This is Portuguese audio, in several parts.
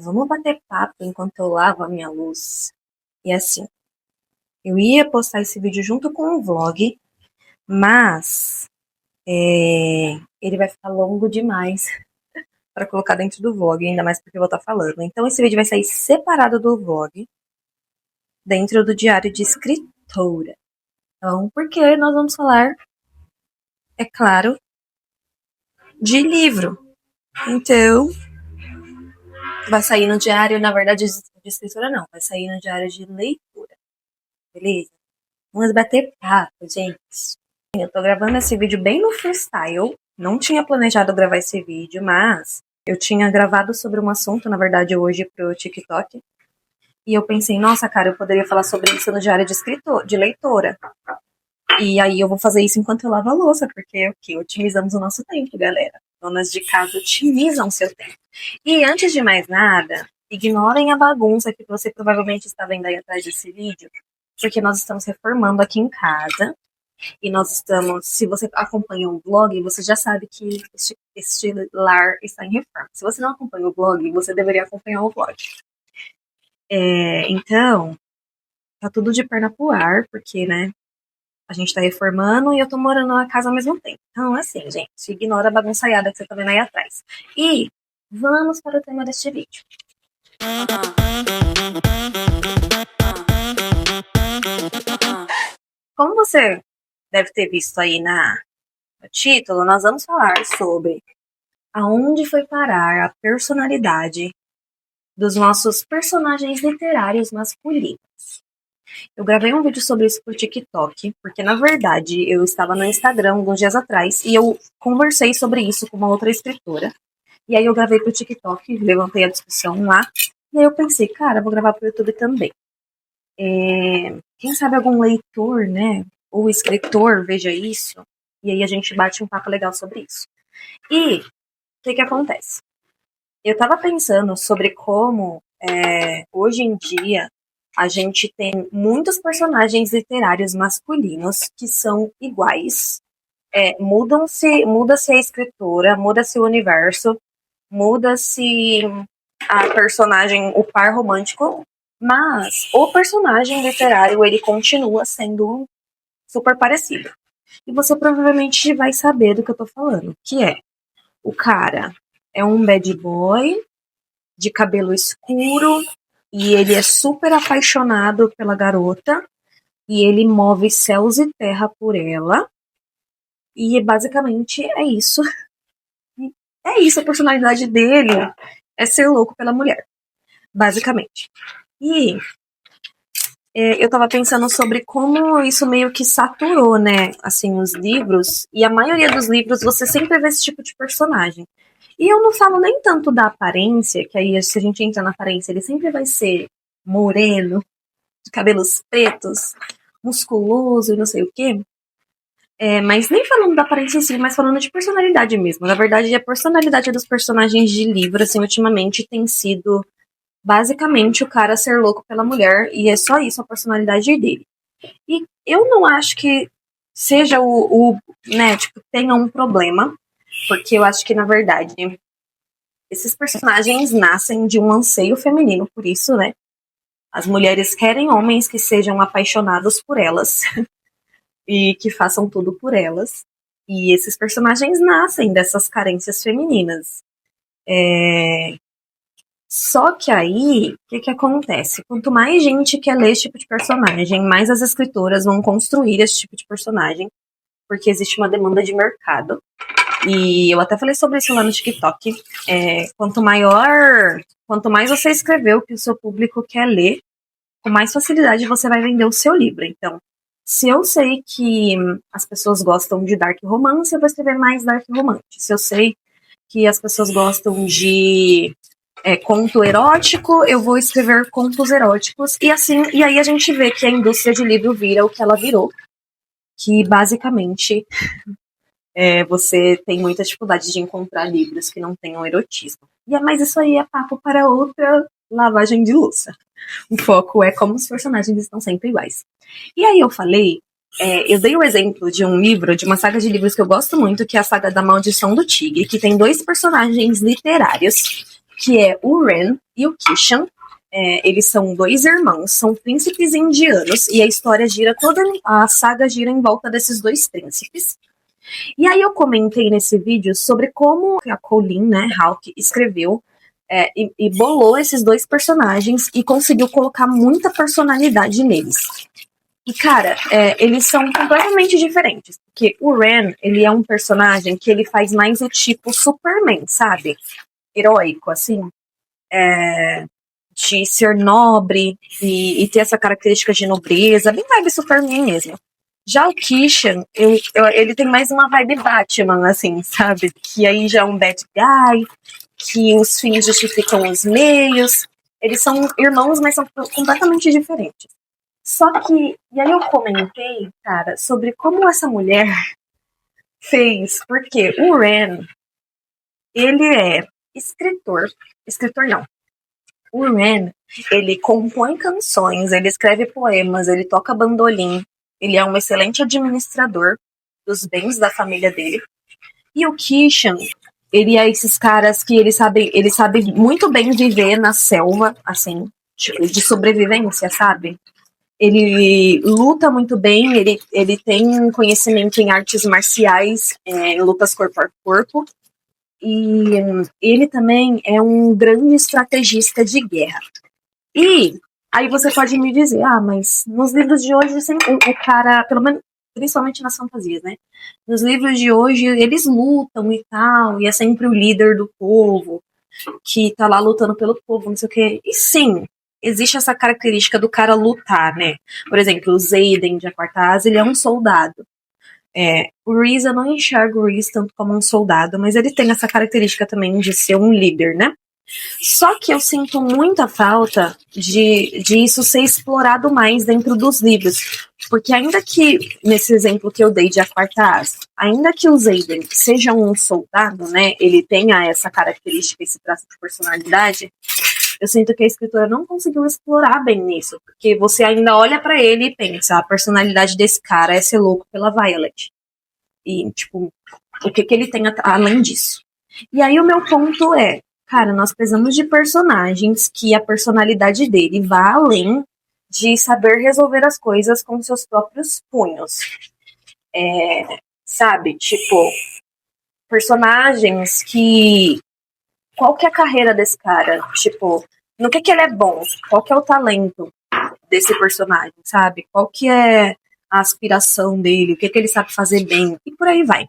Vamos bater papo enquanto eu lavo a minha luz. E assim, eu ia postar esse vídeo junto com o vlog, mas ele vai ficar longo demais para colocar dentro do vlog, ainda mais porque eu vou estar falando. Então esse vídeo vai sair separado do vlog, dentro do diário de escritora. Então, porque nós vamos falar, é claro, de livro. Então, vai sair no diário, na verdade, de escritora não, vai sair no diário de leitura. Beleza? Vamos bater papo, gente. Eu tô gravando esse vídeo bem no freestyle. Não tinha planejado gravar esse vídeo, mas eu tinha gravado sobre um assunto, na verdade, hoje pro TikTok. E eu pensei, nossa, cara, eu poderia falar sobre isso no diário de leitora. E aí eu vou fazer isso enquanto eu lavo a louça, porque otimizamos o nosso tempo, galera. Donas de casa otimizam seu tempo. E antes de mais nada, ignorem a bagunça que você provavelmente está vendo aí atrás desse vídeo, porque nós estamos reformando aqui em casa. E nós estamos, se você acompanha o vlog, você já sabe que este lar está em reforma. Se você não acompanha o vlog, você deveria acompanhar o vlog. Então, tá tudo de perna pro ar, porque, né, a gente tá reformando e eu tô morando na casa ao mesmo tempo. Então, assim, gente, ignora a bagunçaiada que você tá vendo aí atrás. E vamos para o tema deste vídeo. Como você deve ter visto aí no título, nós vamos falar sobre aonde foi parar a personalidade dos nossos personagens literários masculinos. Eu gravei um vídeo sobre isso pro TikTok, porque na verdade eu estava no Instagram alguns dias atrás e eu conversei sobre isso com uma outra escritora. E aí eu gravei pro TikTok, levantei a discussão lá, e aí eu pensei, cara, vou gravar pro YouTube também. Quem sabe algum leitor, né, ou escritor veja isso, e aí a gente bate um papo legal sobre isso. E o que acontece? Eu tava pensando sobre como hoje em dia a gente tem muitos personagens literários masculinos que são iguais. Muda-se a escritora, muda-se o universo, muda-se a personagem, o par romântico, mas o personagem literário ele continua sendo super parecido. E você provavelmente vai saber do que eu tô falando, que é o cara é um bad boy de cabelo escuro e ele é super apaixonado pela garota e ele move céus e terra por ela. E basicamente é isso. É isso, a personalidade dele é ser louco pela mulher, basicamente. E eu tava pensando sobre como isso meio que saturou, né, assim, os livros, e a maioria dos livros você sempre vê esse tipo de personagem. E eu não falo nem tanto da aparência, que aí se a gente entra na aparência, ele sempre vai ser moreno, de cabelos pretos, musculoso e não sei o quê. Mas nem falando da aparência em si, mas falando de personalidade mesmo. Na verdade, a personalidade dos personagens de livro, assim, ultimamente tem sido basicamente o cara ser louco pela mulher, e é só isso a personalidade dele. E eu não acho que seja né, tipo, tenha um problema, porque eu acho que, na verdade, esses personagens nascem de um anseio feminino, por isso, né, as mulheres querem homens que sejam apaixonados por elas e que façam tudo por elas. E esses personagens nascem dessas carências femininas. Só que aí, o que acontece? Quanto mais gente quer ler esse tipo de personagem, mais as escritoras vão construir esse tipo de personagem, porque existe uma demanda de mercado. E eu até falei sobre isso lá no TikTok. Quanto mais você escrever o que o seu público quer ler, com mais facilidade você vai vender o seu livro. Então, se eu sei que as pessoas gostam de dark romance, eu vou escrever mais dark romance. Se eu sei que as pessoas gostam de conto erótico, eu vou escrever contos eróticos. E assim, e aí a gente vê que a indústria de livro vira o que ela virou. Que basicamente você tem muita dificuldade de encontrar livros que não tenham erotismo. Mas isso aí é papo para outra lavagem de louça. O foco é como os personagens estão sempre iguais. E aí eu dei o exemplo de um livro, de uma saga de livros que eu gosto muito, que é a saga da Maldição do Tigre, que tem dois personagens literários, que é o Ren e o Kishan. Eles são 2 irmãos, são príncipes indianos, e a história a saga gira em volta desses 2 príncipes. E aí eu comentei nesse vídeo sobre como a Colleen, né, Hawke, escreveu e bolou esses 2 personagens e conseguiu colocar muita personalidade neles. E, cara, eles são completamente diferentes. Porque o Ren, ele é um personagem que ele faz mais o tipo Superman, sabe? Heróico, assim. De ser nobre e ter essa característica de nobreza, bem vibe Superman mesmo. Já o Kishan, ele tem mais uma vibe Batman, assim, sabe? Que aí já é um bad guy, que os fins justificam os meios. Eles são irmãos, mas são completamente diferentes. Só que, e aí eu comentei, cara, sobre como essa mulher fez, porque o Ren, ele é escritor não. O Ren, ele compõe canções, ele escreve poemas, ele toca bandolim, ele é um excelente administrador dos bens da família dele. E o Kishan, ele é esses caras que ele sabe muito bem viver na selva, assim, de sobrevivência, sabe? Ele luta muito bem, ele tem conhecimento em artes marciais, em lutas corpo a corpo, e ele também é um grande estrategista de guerra. E aí você pode me dizer, mas nos livros de hoje sempre o cara, pelo menos principalmente nas fantasias, né? Nos livros de hoje eles lutam e tal, e é sempre o líder do povo que tá lá lutando pelo povo, não sei o quê. E sim, existe essa característica do cara lutar, né? Por exemplo, o Xaden de Aquartaz, ele é um soldado. O Rhys, eu não enxergo o Rhys tanto como um soldado, mas ele tem essa característica também de ser um líder, né? Só que eu sinto muita falta de isso ser explorado mais dentro dos livros. Porque ainda que, nesse exemplo que eu dei de Aquartaz, ainda que o Xaden seja um soldado, né, ele tenha essa característica, esse traço de personalidade, eu sinto que a escritora não conseguiu explorar bem nisso. Porque você ainda olha pra ele e pensa, a personalidade desse cara é ser louco pela Violet. E, tipo, o que ele tem além disso? E aí o meu ponto é, cara, nós precisamos de personagens que a personalidade dele vá além de saber resolver as coisas com seus próprios punhos. Sabe? Tipo, personagens que... Qual que é a carreira desse cara? Tipo, no que ele é bom? Qual que é o talento desse personagem, sabe? Qual que é a aspiração dele? O que ele sabe fazer bem? E por aí vai.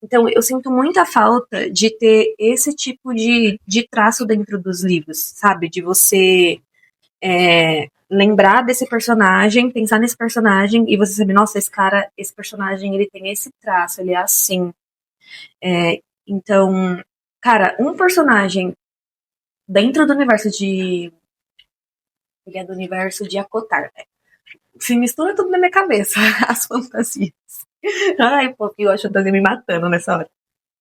Então, eu sinto muita falta de ter esse tipo de traço dentro dos livros, sabe? De você lembrar desse personagem, pensar nesse personagem e você saber, nossa, esse personagem, ele tem esse traço, ele é assim. Então, cara, um personagem dentro do universo de... Ele é do universo de Akotar, né? Se mistura tudo na minha cabeça, as fantasias. Ai, pô, eu acho que eu tô me matando nessa hora.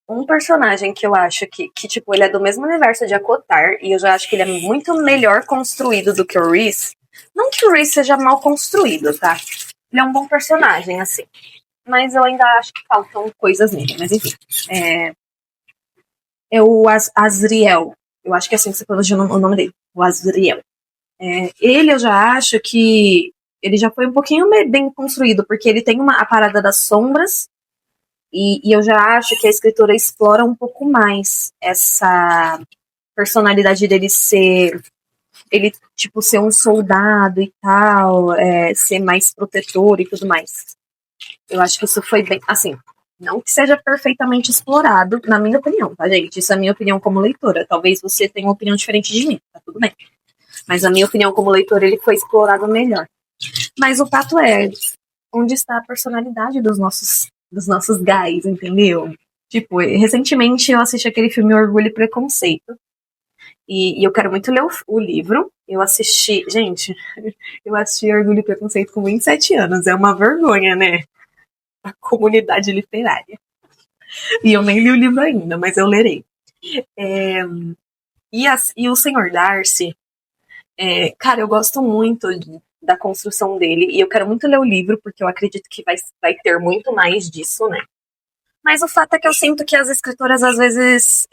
Um personagem que eu acho que, tipo, ele é do mesmo universo de Akotar, e eu já acho que ele é muito melhor construído do que o Rhys. Não que o Rhys seja mal construído, tá? Ele é um bom personagem, assim. Mas eu ainda acho que faltam coisas nele, mas enfim. É o Azriel. Eu acho que é assim que você pronuncia o nome dele. O Azriel. Ele eu já acho que ele já foi um pouquinho bem construído, porque ele tem a parada das sombras, e eu já acho que a escritora explora um pouco mais essa personalidade dele ser... Ele, tipo, ser um soldado e tal, ser mais protetor e tudo mais. Eu acho que isso foi bem... Assim, não que seja perfeitamente explorado, na minha opinião, tá, gente? Isso é a minha opinião como leitora. Talvez você tenha uma opinião diferente de mim, tá tudo bem. Mas a minha opinião como leitora, ele foi explorado melhor. Mas o fato é, onde está a personalidade dos nossos guys, entendeu? Tipo, recentemente eu assisti aquele filme Orgulho e Preconceito. E eu quero muito ler o livro. Eu assisti... Gente, eu assisti Orgulho e Preconceito com 27 anos. É uma vergonha, né? A comunidade literária. E eu nem li o livro ainda, mas eu lerei. E o Senhor Darcy... cara, eu gosto muito da construção dele. E eu quero muito ler o livro, porque eu acredito que vai ter muito mais disso, né? Mas o fato é que eu sinto que as escritoras, às vezes,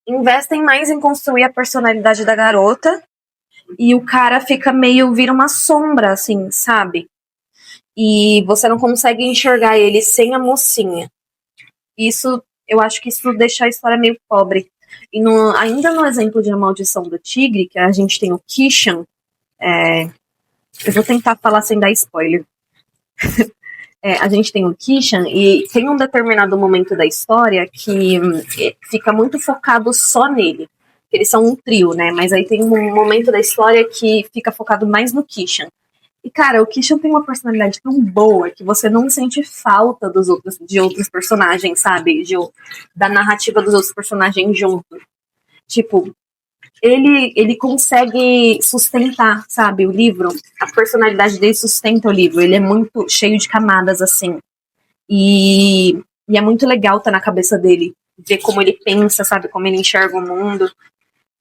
investem mais em construir a personalidade da garota e o cara vira uma sombra, assim, sabe? E você não consegue enxergar ele sem a mocinha. Isso, eu acho que isso deixa a história meio pobre. E ainda no exemplo de A Maldição do Tigre, que a gente tem o Kishan, eu vou tentar falar sem dar spoiler. A gente tem o Kishan e tem um determinado momento da história que fica muito focado só nele. Eles são um trio, né? Mas aí tem um momento da história que fica focado mais no Kishan. E, cara, o Kishan tem uma personalidade tão boa que você não sente falta de outros personagens, sabe? Da narrativa dos outros personagens junto. Tipo, ele consegue sustentar, sabe, o livro. A personalidade dele sustenta o livro. Ele é muito cheio de camadas, assim. E é muito legal estar na cabeça dele. Ver como ele pensa, sabe? Como ele enxerga o mundo.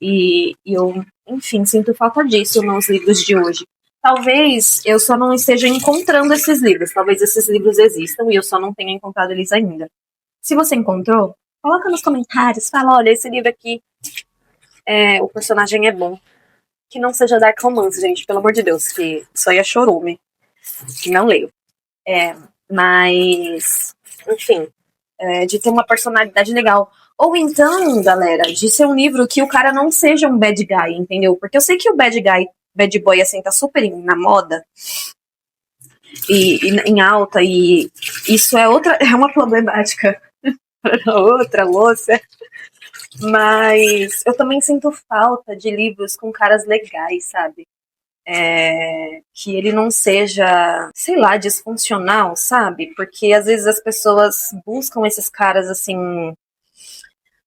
E eu, enfim, sinto falta disso nos livros de hoje. Talvez eu só não esteja encontrando esses livros. Talvez esses livros existam e eu só não tenha encontrado eles ainda. Se você encontrou, coloca nos comentários. Fala, olha, esse livro aqui, o personagem é bom. Que não seja dark romance, gente, pelo amor de Deus, que isso aí é chorume. Não leio. Mas, enfim, de ter uma personalidade legal. Ou então, galera, de ser um livro que o cara não seja um bad guy, entendeu? Porque eu sei que o bad boy, assim, tá super na moda e em alta, e isso é uma problemática para outra louça. Mas eu também sinto falta de livros com caras legais, sabe? Que ele não seja, sei lá, disfuncional, sabe? Porque às vezes as pessoas buscam esses caras assim.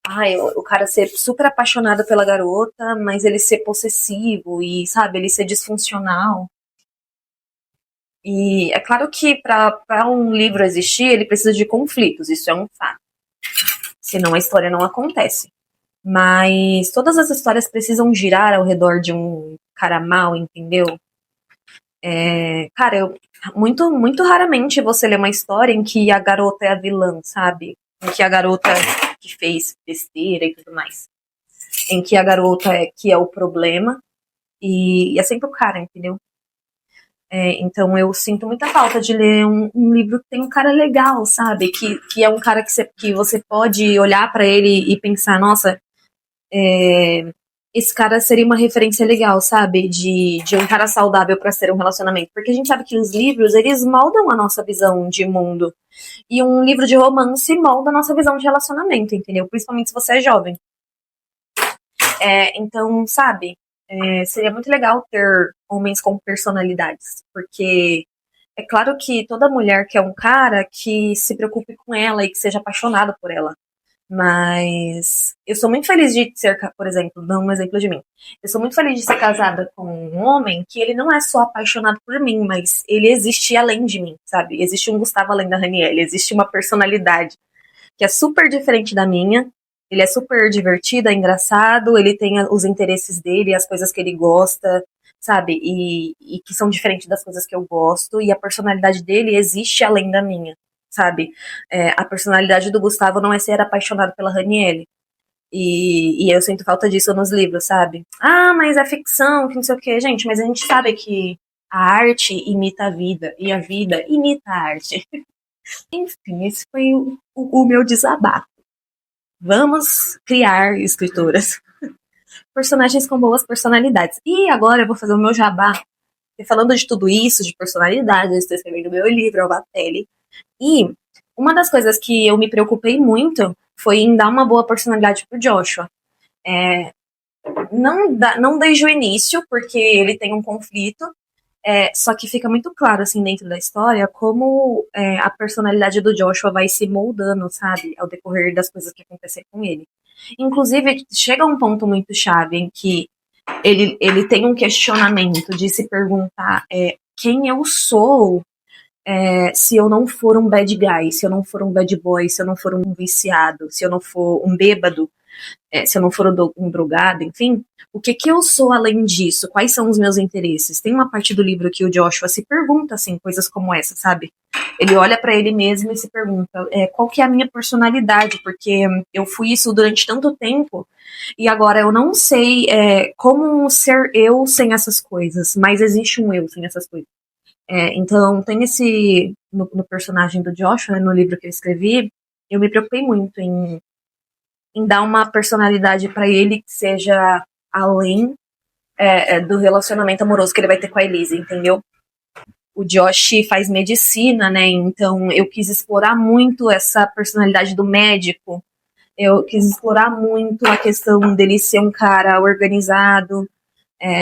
Ai, o cara ser super apaixonado pela garota, mas ele ser possessivo e, sabe, ele ser disfuncional. E é claro que para um livro existir, ele precisa de conflitos, isso é um fato. Senão a história não acontece. Mas todas as histórias precisam girar ao redor de um cara mau, entendeu? Cara, muito, muito raramente você lê uma história em que a garota é a vilã, sabe? Em que a garota que fez besteira e tudo mais. Em que a garota que é o problema e é sempre o cara, entendeu? Então eu sinto muita falta de ler um livro que tem um cara legal, sabe? Que é um cara que você pode olhar pra ele e pensar, nossa, esse cara seria uma referência legal, sabe? De um cara saudável pra ser um relacionamento. Porque a gente sabe que os livros, eles moldam a nossa visão de mundo. E um livro de romance molda a nossa visão de relacionamento, entendeu? Principalmente se você é jovem. Então, sabe? Seria muito legal ter homens com personalidades. Porque é claro que toda mulher quer um cara que se preocupe com ela e que seja apaixonado por ela. Mas eu sou muito feliz de ser, por exemplo, dando um exemplo de mim. Eu sou muito feliz de ser casada com um homem que ele não é só apaixonado por mim, mas ele existe além de mim, sabe? Existe um Gustavo além da Ranielle, existe uma personalidade que é super diferente da minha. Ele é super divertido, é engraçado, ele tem os interesses dele, as coisas que ele gosta, sabe? E que são diferentes das coisas que eu gosto, e a personalidade dele existe além da minha, sabe? A personalidade do Gustavo não é ser apaixonado pela Ranielle. E eu sinto falta disso nos livros, sabe? Ah, mas é ficção, que não sei o quê. Gente, mas a gente sabe que a arte imita a vida, e a vida imita a arte. Enfim, esse foi o meu desabafo. Vamos criar escritoras. Personagens com boas personalidades. E agora eu vou fazer o meu jabá. Falando de tudo isso, de personalidade, eu estou escrevendo meu livro, Alvatele. E uma das coisas que eu me preocupei muito foi em dar uma boa personalidade pro Joshua. Não desde o início, porque ele tem um conflito, só que fica muito claro, assim, dentro da história, como a personalidade do Joshua vai se moldando, sabe, ao decorrer das coisas que acontecer com ele. Inclusive, chega um ponto muito chave em que ele tem um questionamento de se perguntar quem eu sou se eu não for um bad guy, se eu não for um bad boy, se eu não for um viciado, se eu não for um bêbado, se eu não for um drogado, enfim, o que eu sou além disso? Quais são os meus interesses? Tem uma parte do livro que o Joshua se pergunta, assim, coisas como essa, sabe? Ele olha pra ele mesmo e se pergunta, qual que é a minha personalidade? Porque eu fui isso durante tanto tempo e agora eu não sei como ser eu sem essas coisas, mas existe um eu sem essas coisas. Então, tem no personagem do Joshua, no livro que eu escrevi, eu me preocupei muito em dar uma personalidade pra ele que seja além do relacionamento amoroso que ele vai ter com a Elise, entendeu? O Josh faz medicina, né? Então eu quis explorar muito essa personalidade do médico. Eu quis explorar muito a questão dele ser um cara organizado,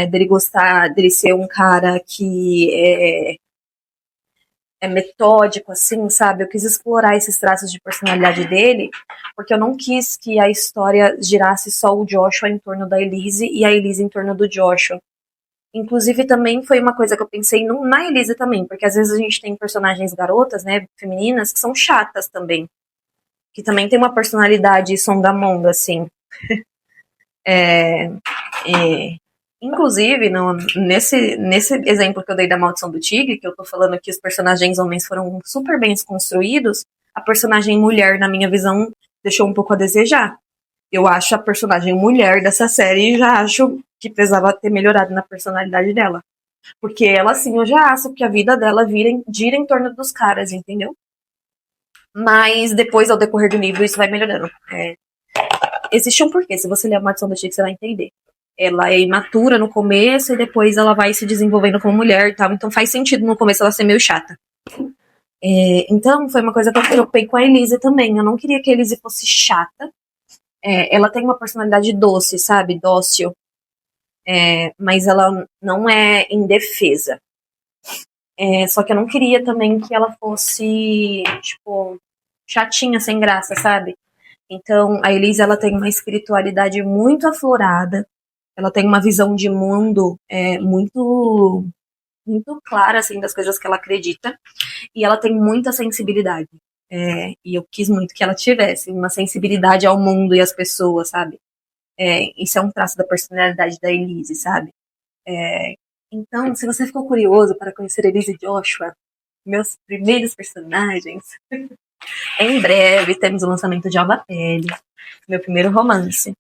dele ser um cara que é metódico, assim, sabe? Eu quis explorar esses traços de personalidade dele, porque eu não quis que a história girasse só o Joshua em torno da Elise e a Elise em torno do Joshua. Inclusive, também foi uma coisa que eu pensei na Elise também, porque às vezes a gente tem personagens garotas, né, femininas, que são chatas também. Que também tem uma personalidade songamonga, assim. Inclusive, nesse exemplo que eu dei da Maldição do Tigre, que eu tô falando que os personagens homens foram super bem construídos, a personagem mulher, na minha visão, deixou um pouco a desejar. Eu acho a personagem mulher dessa série, já acho que precisava ter melhorado na personalidade dela. Porque ela, assim, eu já acho que a vida dela gira em torno dos caras, entendeu? Mas depois, ao decorrer do livro, isso vai melhorando. Existe um porquê. Se você ler a Maldição do Tigre, você vai entender. Ela é imatura no começo e depois ela vai se desenvolvendo como mulher e tal. Então faz sentido no começo ela ser meio chata. Então foi uma coisa que eu preocupei com a Elise também. Eu não queria que a Elise fosse chata. Ela tem uma personalidade doce, sabe? Dócil. Mas ela não é indefesa. Só que eu não queria também que ela fosse, tipo, chatinha, sem graça, sabe? Então, a Elise, ela tem uma espiritualidade muito aflorada. Ela tem uma visão de mundo muito, muito clara, assim, das coisas que ela acredita. E ela tem muita sensibilidade. E eu quis muito que ela tivesse uma sensibilidade ao mundo e às pessoas, sabe? Isso é um traço da personalidade da Elise, sabe? Então, se você ficou curioso para conhecer Elise e Joshua, meus primeiros personagens, em breve temos o lançamento de Alva Pele, meu primeiro romance.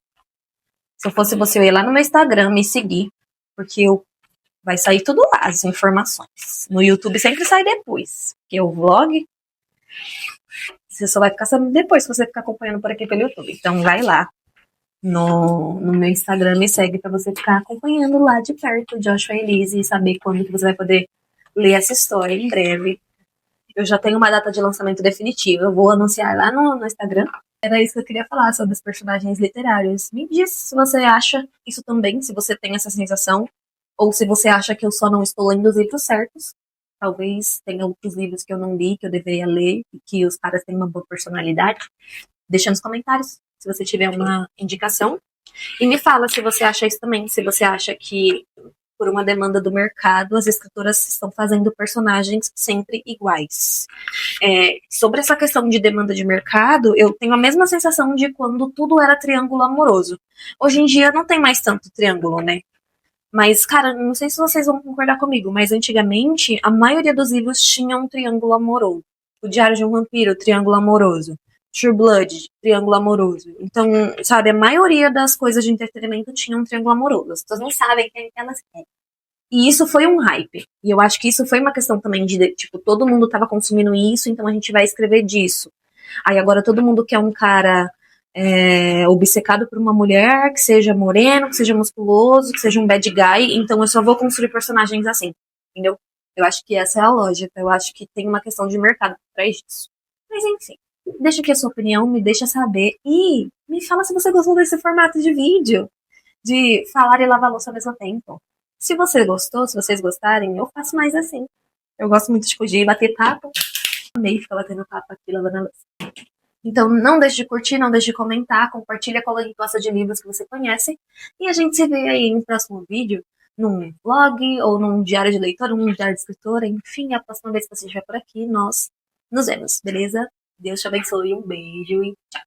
Se eu fosse você, eu ia lá no meu Instagram me seguir, porque vai sair tudo lá, as informações. No YouTube sempre sai depois, porque o vlog você só vai ficar sabendo depois se você ficar acompanhando por aqui pelo YouTube. Então vai lá no meu Instagram, me segue pra você ficar acompanhando lá de perto Joshua e Elise e saber quando que você vai poder ler essa história em breve. Eu já tenho uma data de lançamento definitiva, eu vou anunciar lá no Instagram. Era isso que eu queria falar sobre os personagens literários. Me diz se você acha isso também, se você tem essa sensação, ou se você acha que eu só não estou lendo os livros certos. Talvez tenha outros livros que eu não li, que eu deveria ler, e que os caras têm uma boa personalidade. Deixa nos comentários se você tiver uma indicação. E me fala se você acha isso também, se você acha que, por uma demanda do mercado, as escritoras estão fazendo personagens sempre iguais. Sobre essa questão de demanda de mercado, eu tenho a mesma sensação de quando tudo era triângulo amoroso. Hoje em dia não tem mais tanto triângulo, né? Mas, cara, não sei se vocês vão concordar comigo, mas antigamente a maioria dos livros tinha um triângulo amoroso. O Diário de um Vampiro, triângulo amoroso. True Blood, triângulo amoroso. Então, sabe, a maioria das coisas de entretenimento tinha um triângulo amoroso. As pessoas não sabem quem elas querem. E isso foi um hype. E eu acho que isso foi uma questão também de, tipo, todo mundo tava consumindo isso, então a gente vai escrever disso. Aí agora todo mundo quer um cara obcecado por uma mulher, que seja moreno, que seja musculoso, que seja um bad guy, então eu só vou construir personagens assim, entendeu? Eu acho que essa é a lógica, eu acho que tem uma questão de mercado por trás disso. Mas enfim, deixa aqui a sua opinião, me deixa saber e me fala se você gostou desse formato de vídeo, de falar e lavar a louça ao mesmo tempo. Se você gostou, se vocês gostarem, eu faço mais assim. Eu gosto muito de fugir e bater papo. Amei ficar batendo papo aqui, lavando a louça. Então, não deixe de curtir, não deixe de comentar, compartilha com alguém que gosta de livros que você conhece. E a gente se vê aí no próximo vídeo, num vlog, ou num diário de leitora, num diário de escritora. Enfim, a próxima vez que você estiver por aqui, nós nos vemos, beleza? Deus te abençoe, um beijo e tchau.